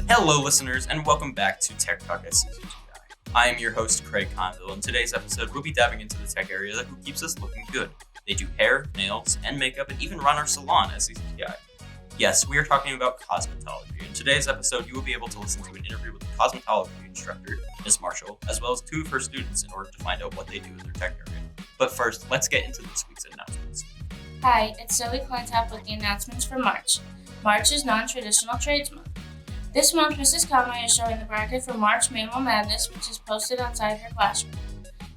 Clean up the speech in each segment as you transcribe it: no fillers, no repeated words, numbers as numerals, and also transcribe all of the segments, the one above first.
Hello, listeners, and welcome back to TechTalk at CCTI. I am your host, Craig Conville, and today's episode we'll be diving into the tech area that keeps us looking good. They do hair, nails, and makeup, and even run our salon at CCTI. Yes, we are talking about cosmetology. In today's episode, you will be able to listen to an interview with a cosmetology instructor, Ms. Marshall, as well as two of her students in order to find out what they do in their tech area. But first, let's get into this week's announcements. Hi, it's Zoe Clintap with the announcements for March. March is Non-Traditional Trades Month. This month, Mrs. Conway is showing the bracket for March Mammal Madness, which is posted outside her classroom.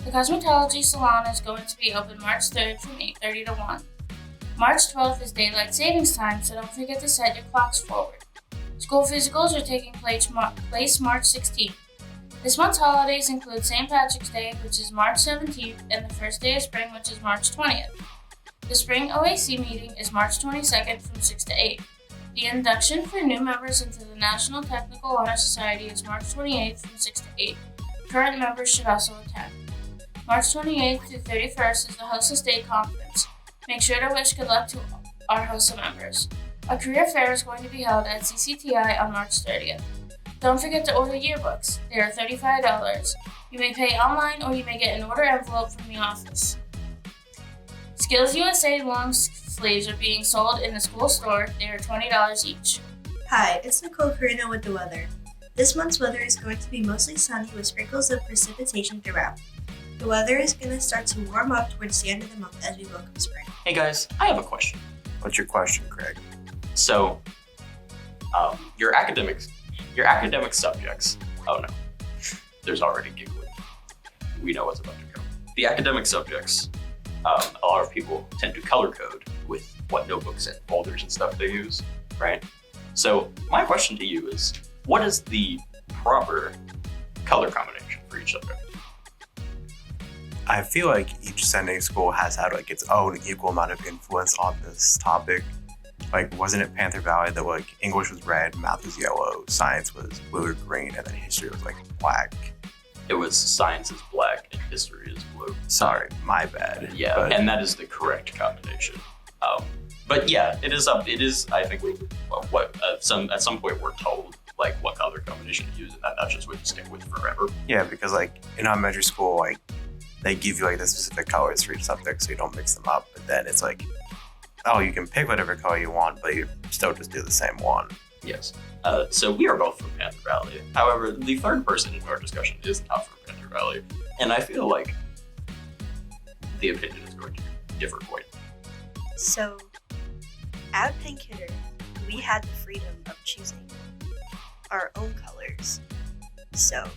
The Cosmetology Salon is going to be open March 3rd from 8:30 to 1. March 12th is Daylight Savings Time, so don't forget to set your clocks forward. School physicals are taking place March 16th. This month's holidays include St. Patrick's Day, which is March 17th, and the first day of spring, which is March 20th. The spring OAC meeting is March 22nd from 6 to 8. The induction for new members into the National Technical Honor Society is March 28th from 6 to 8. Current members should also attend. March 28th through 31st is the HOSA State Conference. Make sure to wish good luck to our HOSA members. A career fair is going to be held at CCTI on March 30th. Don't forget to order yearbooks. They are $35. You may pay online or you may get an order envelope from the office. Skills USA long sleeves are being sold in the school store. They are $20 each. Hi, it's Nicole Carino with the weather. This month's weather is going to be mostly sunny with sprinkles of precipitation throughout. The weather is going to start to warm up towards the end of the month as we welcome spring. Hey guys, I have a question. What's your question, Craig? So, your academic subjects. Oh no, there's already giggling. We know what's about to come. The academic subjects. A lot of people tend to color code with what notebooks and folders and stuff they use, right? So my question to you is, what is the proper color combination for each subject? I feel like each sending school has had like its own equal amount of influence on this topic. Like, wasn't it Panther Valley that like English was red, math was yellow, science was blue or green, and then history was like black? It was science is black and history is blue. Sorry, my bad. Yeah, and that is the correct combination. But yeah, it is. I think at some point we're told like what color combination to use, and that's just what you stick with forever. Yeah, because like in elementary school, like they give you like the specific colors for each subject, so you don't mix them up. But then it's like, oh, you can pick whatever color you want, but you still just do the same one. Yes. So we are both from Panther Valley. However, the third person in our discussion is not from Panther Valley, and I feel like the opinion is going to differ quite. So, at Pink Hitter, we had the freedom of choosing our own colors. So,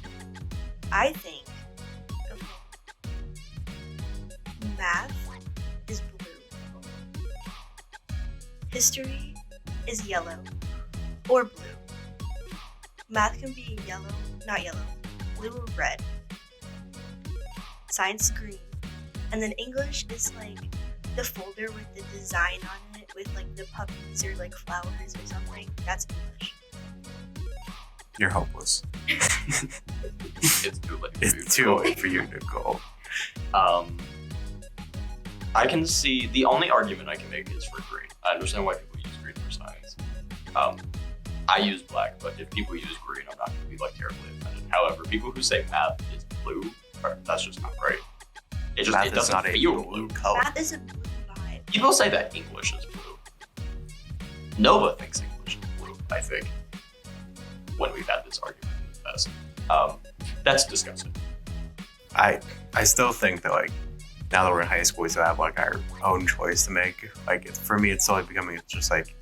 I think, math is blue. History is yellow or blue. Math can be blue or red. Science green. And then English is like the folder with the design on it with like the puppies or like flowers or something. That's English. You're hopeless. It's too late. It's too late for you, Nicole. I can see the only argument I can make is for green. I understand why people use green for science. I use black, but if people use green, I'm not going to be like terribly offended. However, people who say math is blue, that's just not right. It doesn't feel blue color. Math is a blue vibe. People say that English is blue. Nova thinks English is blue, I think, when we've had this argument in the past. That's disgusting. I still think that like now that we're in high school, we still have like our own choice to make. Like for me, it's slowly becoming just like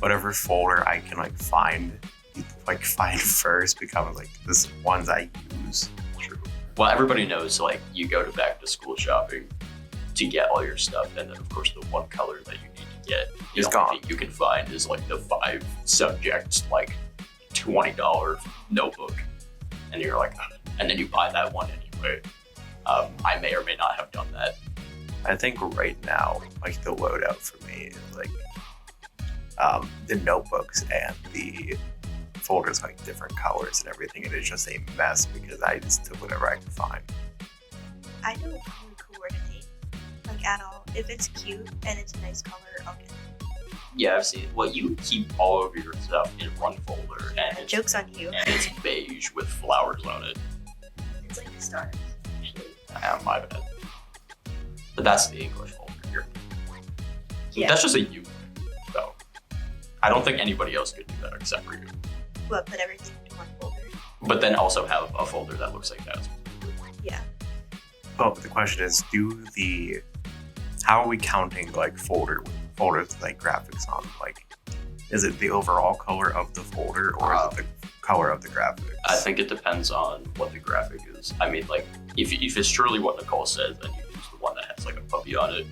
whatever folder I can like find first becoming like this ones I use. True. Well, everybody knows like you go to back to school shopping to get all your stuff, and then of course the one color that you need to get is gone. You can find is like the 5 subjects like $20 notebook, and you're like, and then you buy that one anyway. I may or may not have done that. I think right now, like the loadout for me is like the notebooks and the folders like different colors and everything, and it's just a mess because I just took whatever I could find. I don't color coordinate like at all. if it's cute and it's a nice color, I'll get it. Yeah, I've seen it. Well, you keep all of your stuff in one folder, and it's, Joke's on you. and it's beige with flowers on it. It's like the stars, actually. My bad. But that's the English folder here. Yeah. That's just a you thing, though. I don't think anybody else could do that except for you. What, put everything into one folder? But then also have a folder that looks like that. Yeah. Well, the question is, how are we counting like folders with like graphics on? Like, is it the overall color of the folder or is it the color of the graphics? I think it depends on what the graphic is. I mean, like, if it's truly what Nicole says, then you use the one that has like a puppy on it.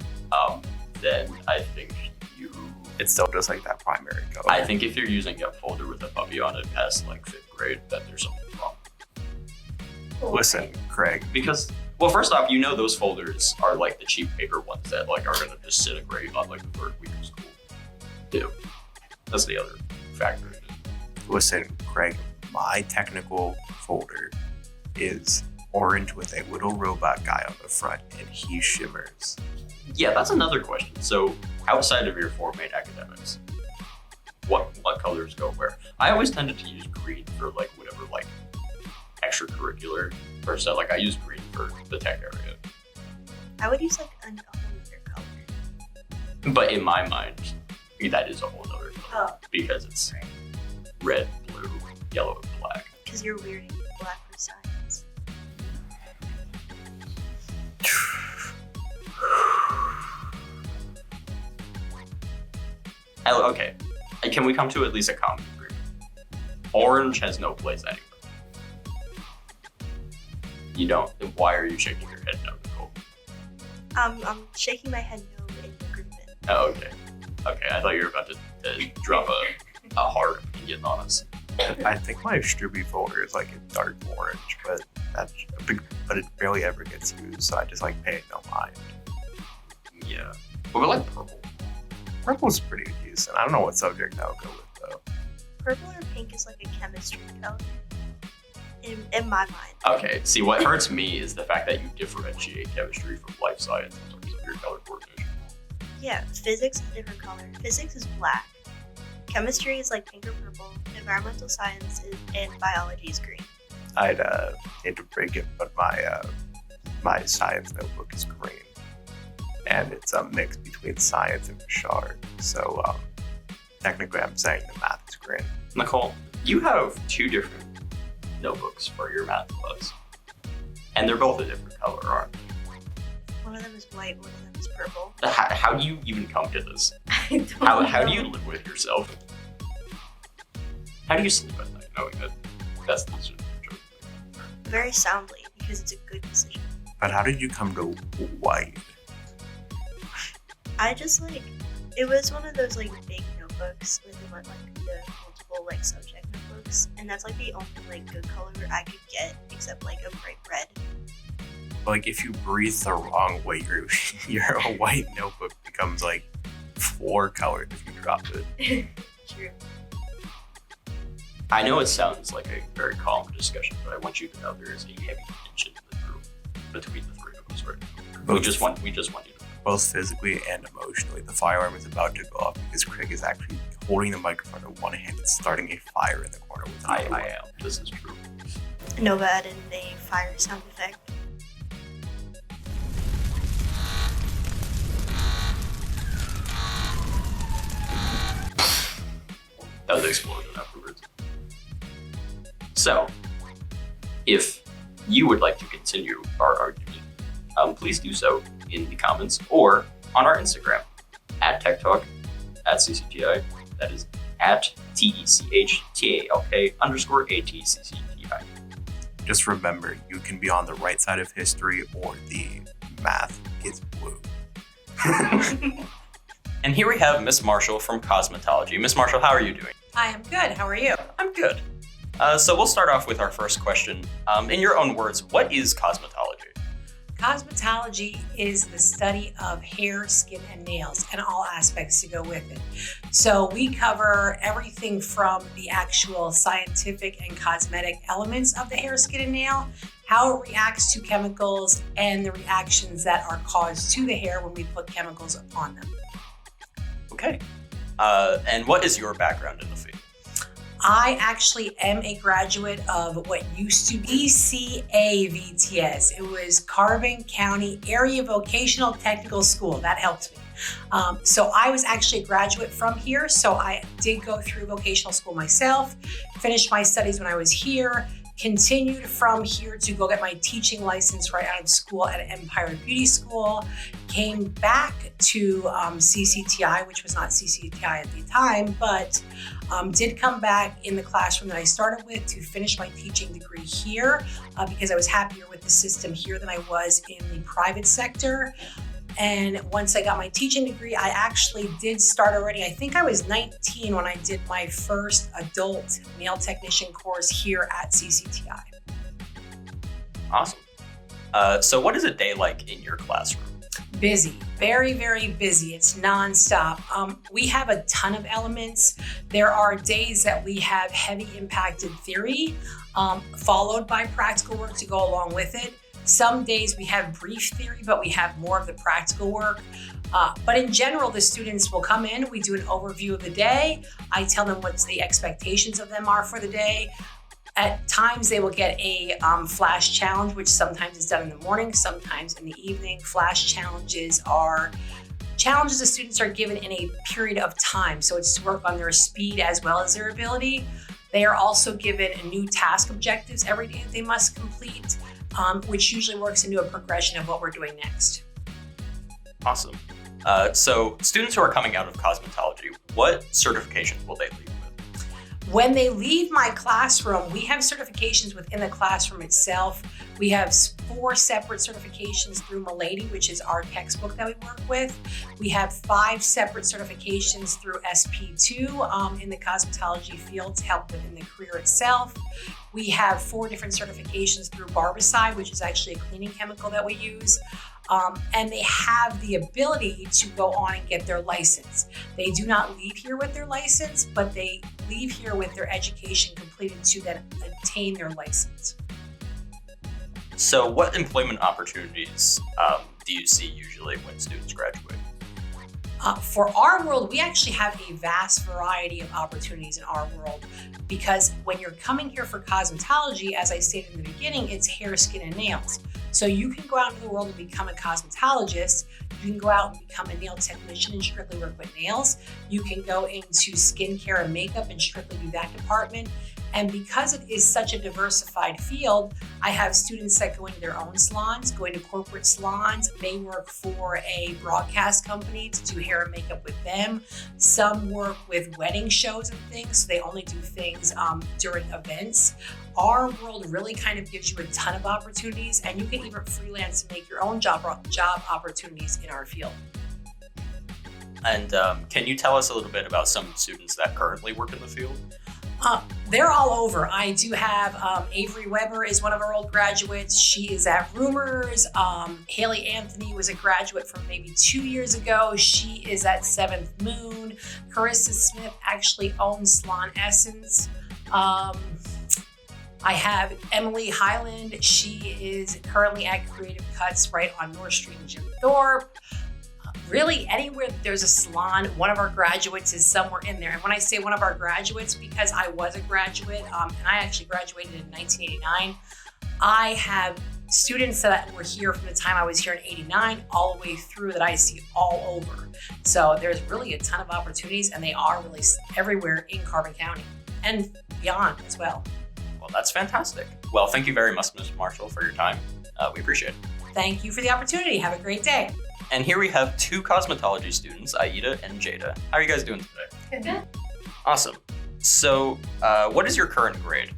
Then I think It's still just like that primary color. I think if you're using a folder with a puppy on it past like 5th grade, then there's something wrong. Listen, Craig. Because, well, first off, those folders are like the cheap paper ones that like are gonna disintegrate on like the 3rd week of school. Too. That's the other factor. Listen, Craig. My technical folder is orange with a little robot guy on the front, and he shimmers. Yeah, that's another question. So, outside of your 4 main academics, what colors go where? I always tended to use green for like whatever like extracurricular or stuff. Like I use green for the tech area. I would use like another color. But in my mind, that is a whole other color Oh. because it's Right. red, blue, yellow, and black. Because you're weirding black for science. Okay, can we come to at least a common agreement? Orange has no place anywhere. You don't. Why are you shaking your head no, Nicole? I'm shaking my head no in agreement. Oh, okay. Okay, I thought you were about to drop a hard opinion on us. I think my Struby folder is like a dark orange, but it barely ever gets used, so I just like pay it no mind. Yeah. But we like purple. Purple's pretty decent. I don't know what subject I'll go with though. Purple or pink is like a chemistry color. In my mind. Okay, see, what hurts me is the fact that you differentiate chemistry from life science in terms of your color coordination. Yeah, physics is a different color. Physics is black. Chemistry is like pink or purple. Environmental science and biology is green. I'd hate to break it, but my science notebook is green, and it's a mix between science and Bouchard. So technically, I'm saying the math is green. Nicole, you have 2 different notebooks for your math class, and they're both a different color, aren't they? One of them is white, one of them is purple. How do you even come to this? I don't How do know. you live with yourself? How do you sleep at night knowing that that's the decision you're making? Very soundly, because it's a good decision. But how did you come to white? I just it was one of those like big notebooks with the multiple like subject notebooks, and that's like the only like good color I could get, except like a bright red. Like if you breathe the wrong way, your white notebook becomes like 4 colored if you drop it. True. I know it sounds like a very calm discussion, but I want you to know there is a heavy tension in the room between the 3 of us right now. We just want you to know. Both physically and emotionally. The fire alarm is about to go off because Craig is actually holding the microphone in one hand and starting a fire in the corner with the other I one. am. This is true. Nova added a fire sound effect. That was the explosion afterwards. So, if you would like to continue our argument, please do so in the comments or on our Instagram at TechTalk, at CCTI. That is at TECHTALK_ATCCTI. Just remember, you can be on the right side of history or the math is blue. And here we have Miss Marshall from Cosmetology. Miss Marshall, how are you doing? I am good. How are you? I'm good. So we'll start off with our first question. In your own words, what is cosmetology? Cosmetology is the study of hair, skin, and nails, and all aspects to go with it. So we cover everything from the actual scientific and cosmetic elements of the hair, skin, and nail, how it reacts to chemicals, and the reactions that are caused to the hair when we put chemicals upon them. Okay. And what is your background in the field? I actually am a graduate of what used to be CAVTS. It was Carbon County Area Vocational Technical School. That helped me. So I was actually a graduate from here. So I did go through vocational school myself, finished my studies when I was here, continued from here to go get my teaching license right out of school at Empire Beauty School, came back to CCTI, which was not CCTI at the time, but did come back in the classroom that I started with to finish my teaching degree here because I was happier with the system here than I was in the private sector. And once I got my teaching degree, I actually did start already. I think I was 19 when I did my first adult nail technician course here at CCTI. Awesome. So what is a day like in your classroom? Busy, very, very busy. It's nonstop. We have a ton of elements. There are days that we have heavy impacted theory, followed by practical work to go along with it. Some days we have brief theory, but we have more of the practical work. But in general, the students will come in, we do an overview of the day. I tell them what the expectations of them are for the day. At times they will get a flash challenge, which sometimes is done in the morning, sometimes in the evening. Flash challenges are challenges the students are given in a period of time. So it's to work on their speed as well as their ability. They are also given new task objectives every day that they must complete, which usually works into a progression of what we're doing next. Awesome. So students who are coming out of cosmetology, what certifications will they leave with? When they leave my classroom, we have certifications within the classroom itself. We have 4 separate certifications through Milady, which is our textbook that we work with. We have 5 separate certifications through SP2 in the cosmetology field to help them in the career itself. We have 4 different certifications through Barbicide, which is actually a cleaning chemical that we use. And they have the ability to go on and get their license. They do not leave here with their license, but they leave here with their education completed to then obtain their license. So what employment opportunities do you see usually when students graduate? For our world, we actually have a vast variety of opportunities in our world because when you're coming here for cosmetology, as I stated in the beginning, it's hair, skin, and nails. So you can go out into the world and become a cosmetologist. You can go out and become a nail technician and strictly work with nails. You can go into skincare and makeup and strictly do that department. And because it is such a diversified field, I have students that go into their own salons, go into corporate salons, may work for a broadcast company to do hair and makeup with them. Some work with wedding shows and things, so they only do things during events. Our world really kind of gives you a ton of opportunities, and you can even freelance and make your own job opportunities in our field. And can you tell us a little bit about some students that currently work in the field? They're all over. I do have Avery Weber is one of our old graduates. She is at Rumors. Haley Anthony was a graduate from maybe 2 years ago. She is at Seventh Moon. Carissa Smith actually owns Salon Essence. I have Emily Highland. She is currently at Creative Cuts right on North Street in Jim Thorpe. Really, anywhere that there's a salon, one of our graduates is somewhere in there. And when I say one of our graduates, because I was a graduate, and I actually graduated in 1989, I have students that were here from the time I was here in 89 all the way through that I see all over. So there's really a ton of opportunities, and they are really everywhere in Carbon County and beyond as well. Well, that's fantastic. Well, thank you very much, Ms. Marshall, for your time. We appreciate it. Thank you for the opportunity. Have a great day. And here we have 2 cosmetology students, Aida and Jada. How are you guys doing today? Good. Awesome. So, what is your current grade?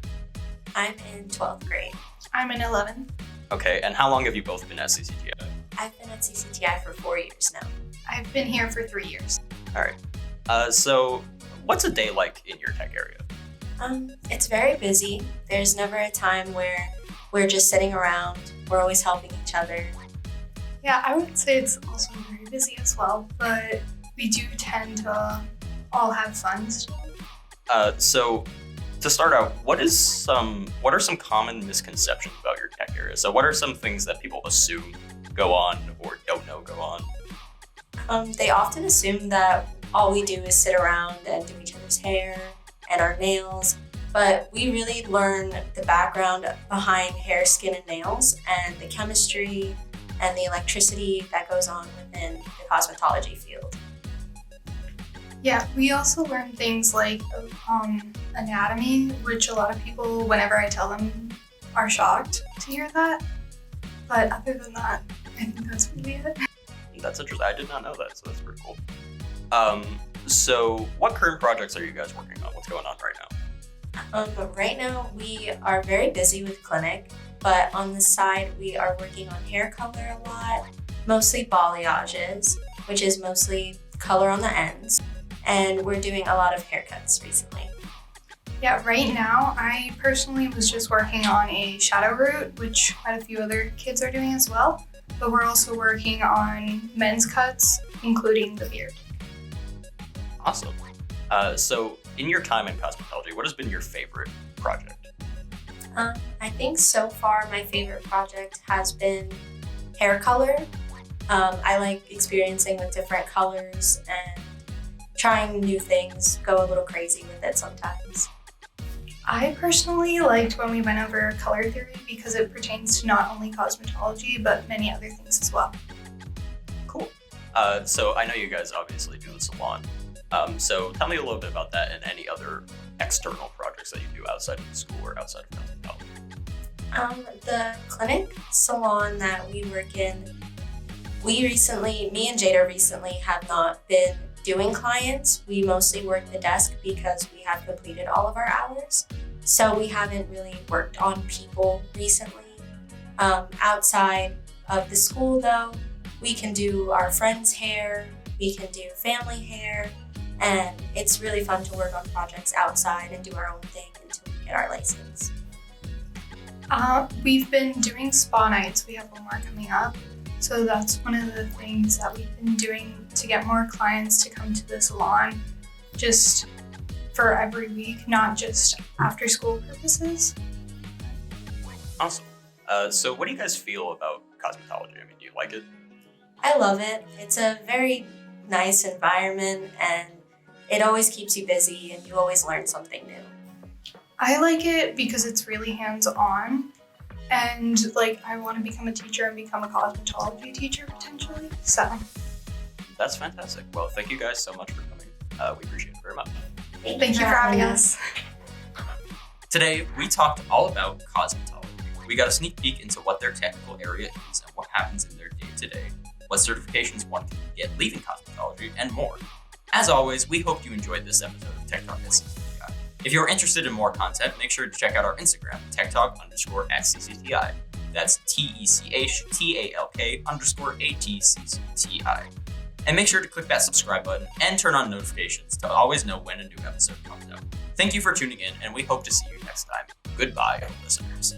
I'm in 12th grade. I'm in 11th. Okay, and how long have you both been at CCTI? I've been at CCTI for 4 years now. I've been here for 3 years. All right. So, what's a day like in your tech area? It's very busy. There's never a time where we're just sitting around. We're always helping each other. Yeah, I would say it's also very busy as well, but we do tend to all have fun still. So to start out, what are some common misconceptions about your tech area? So what are some things that people assume go on or don't know go on? They often assume that all we do is sit around and do each other's hair and our nails, but we really learn the background behind hair, skin, and nails, and the chemistry and the electricity that goes on within the cosmetology field. Yeah, we also learn things like anatomy, which a lot of people, whenever I tell them, are shocked to hear that. But other than that, I think that's really it. That's interesting. I did not know that, so that's pretty cool. So what current projects are you guys working on? What's going on right now? Right now, we are very busy with clinic, but on the side, we are working on hair color a lot, mostly balyages, which is mostly color on the ends, and we're doing a lot of haircuts recently. Yeah, right now, I personally was just working on a shadow root, which quite a few other kids are doing as well, but we're also working on men's cuts, including the beard. Awesome. So in your time in cosmetology, what has been your favorite project? I think so far my favorite project has been hair color. I like experiencing with different colors and trying new things, go a little crazy with it sometimes. I personally liked when we went over color theory because it pertains to not only cosmetology, but many other things as well. Cool. So I know you guys obviously do the salon. So tell me a little bit about that and any other external projects that you do outside of the school or outside of cosmetology. The clinic salon that we work in, me and Jada recently have not been doing clients. We mostly work the desk because we have completed all of our hours. So we haven't really worked on people recently. Outside of the school though, we can do our friends' hair, we can do family hair, and it's really fun to work on projects outside and do our own thing until we get our license. We've been doing spa nights. We have one more coming up. So that's one of the things that we've been doing to get more clients to come to the salon just for every week, not just after school purposes. Awesome. So what do you guys feel about cosmetology? I mean, do you like it? I love it. It's a very nice environment and it always keeps you busy and you always learn something new. I like it because it's really hands-on. And I want to become a teacher and become a cosmetology teacher potentially. So That's fantastic. Well, thank you guys so much for coming. We appreciate it very much. thank you for having us. Today, we talked all about cosmetology. We got a sneak peek into what their technical area is and what happens in their day-to-day, what certifications one can get leaving cosmetology, and more. As always, we hope you enjoyed this episode of TechTalk at CCTI. If you're interested in more content, make sure to check out our Instagram, TechTalk_@CCTI. That's TECHTALK_ATCCTI. And make sure to click that subscribe button and turn on notifications to always know when a new episode comes out. Thank you for tuning in, and we hope to see you next time. Goodbye, listeners.